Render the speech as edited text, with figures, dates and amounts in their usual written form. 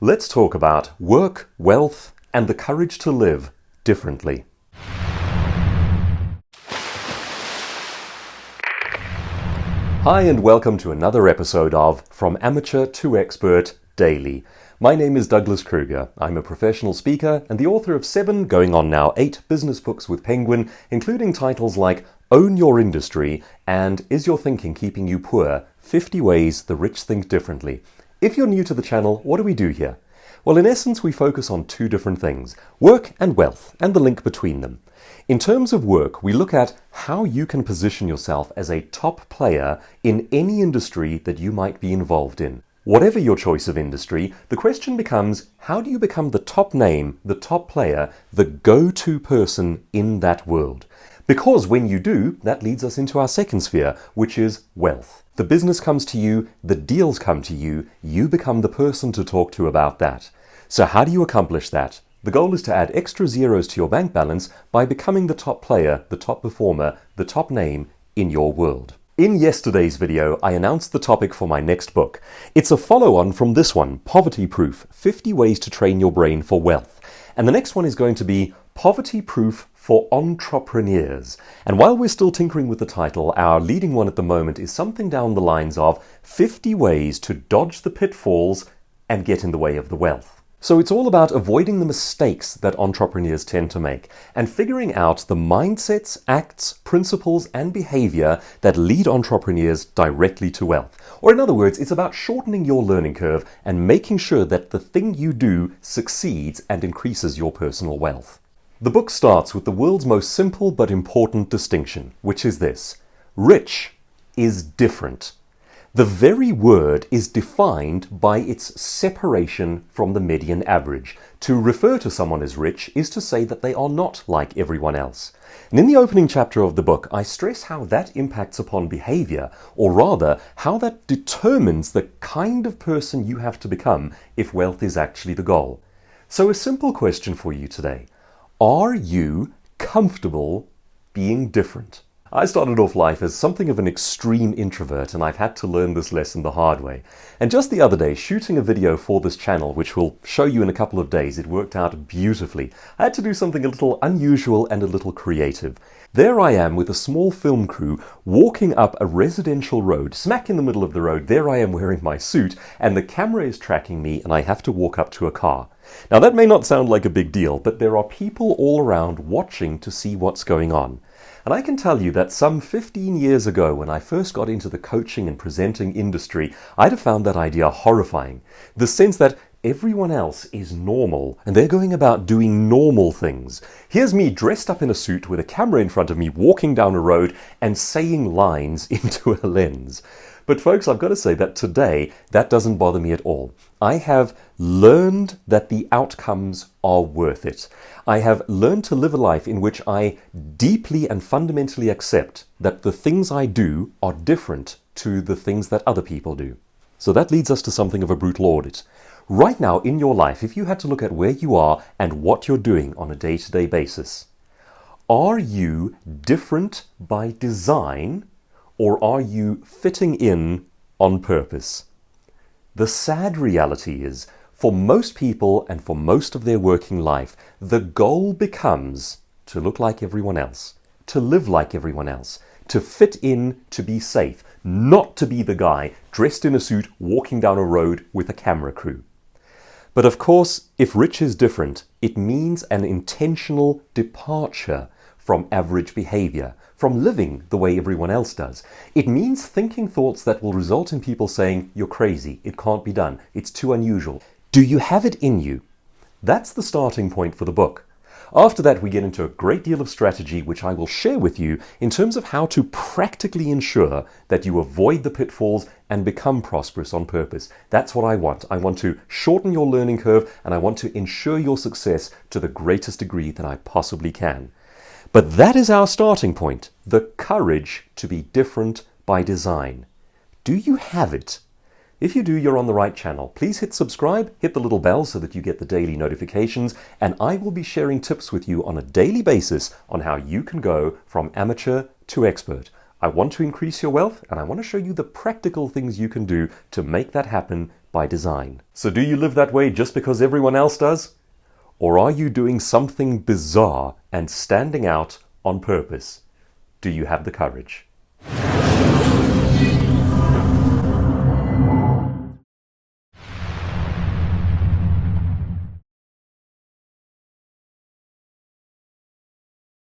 Let's talk about work, wealth, and the courage to live differently. Hi and welcome to another episode of From Amateur to Expert Daily. My name is Douglas Kruger. I'm a professional speaker and the author of 7, going on now 8 business books with Penguin, including titles like Own Your Industry and Is Your Thinking Keeping You Poor? 50 Ways the Rich Think Differently. If you're new to the channel, what do we do here? Well, in essence, we focus on 2 different things, work and wealth, and the link between them. In terms of work, we look at how you can position yourself as a top player in any industry that you might be involved in. Whatever your choice of industry, the question becomes, how do you become the top name, the top player, the go-to person in that world? Because when you do, that leads us into our second sphere, which is wealth. The business comes to you, the deals come to you, you become the person to talk to about that. So how do you accomplish that? The goal is to add extra zeros to your bank balance by becoming the top player, the top performer, the top name in your world. In yesterday's video, I announced the topic for my next book. It's a follow-on from this one, Poverty Proof, 50 Ways to Train Your Brain for Wealth. And the next one is going to be Poverty Proof for Entrepreneurs. And while we're still tinkering with the title, our leading one at the moment is something down the lines of 50 Ways to Dodge the Pitfalls and Get in the Way of the Wealth. So it's all about avoiding the mistakes that entrepreneurs tend to make and figuring out the mindsets, acts, principles, and behavior that lead entrepreneurs directly to wealth. Or in other words, it's about shortening your learning curve and making sure that the thing you do succeeds and increases your personal wealth. The book starts with the world's most simple but important distinction, which is this: rich is different. The very word is defined by its separation from the median average. To refer to someone as rich is to say that they are not like everyone else. And in the opening chapter of the book, I stress how that impacts upon behavior, or rather, how that determines the kind of person you have to become if wealth is actually the goal. So a simple question for you today: are you comfortable being different? I started off life as something of an extreme introvert, and I've had to learn this lesson the hard way. And just the other day, shooting a video for this channel, which we'll show you in a couple of days, it worked out beautifully. I had to do something a little unusual and a little creative. There I am with a small film crew walking up a residential road, smack in the middle of the road. There I am wearing my suit, and the camera is tracking me, and I have to walk up to a car. Now that may not sound like a big deal, but there are people all around watching to see what's going on. And I can tell you that some 15 years ago, when I first got into the coaching and presenting industry, I'd have found that idea horrifying. The sense that everyone else is normal and they're going about doing normal things. Here's me dressed up in a suit with a camera in front of me, walking down a road and saying lines into a lens. But folks, I've got to say that today, that doesn't bother me at all. I have learned that the outcomes are worth it. I have learned to live a life in which I deeply and fundamentally accept that the things I do are different to the things that other people do. So that leads us to something of a brutal audit. Right now in your life, if you had to look at where you are and what you're doing on a day-to-day basis, are you different by design, or are you fitting in on purpose? The sad reality is, for most people and for most of their working life, the goal becomes to look like everyone else, to live like everyone else, to fit in, to be safe, not to be the guy dressed in a suit walking down a road with a camera crew. But of course, if rich is different, it means an intentional departure from average behavior, from living the way everyone else does. It means thinking thoughts that will result in people saying, "You're crazy, it can't be done, it's too unusual." Do you have it in you? That's the starting point for the book. After that, we get into a great deal of strategy, which I will share with you in terms of how to practically ensure that you avoid the pitfalls and become prosperous on purpose. That's what I want. I want to shorten your learning curve, and I want to ensure your success to the greatest degree that I possibly can. But that is our starting point, the courage to be different by design. Do you have it? If you do, you're on the right channel. Please hit subscribe, hit the little bell so that you get the daily notifications, and I will be sharing tips with you on a daily basis on how you can go from amateur to expert. I want to increase your wealth, and I want to show you the practical things you can do to make that happen by design. So do you live that way just because everyone else does? Or are you doing something bizarre and standing out on purpose? Do you have the courage?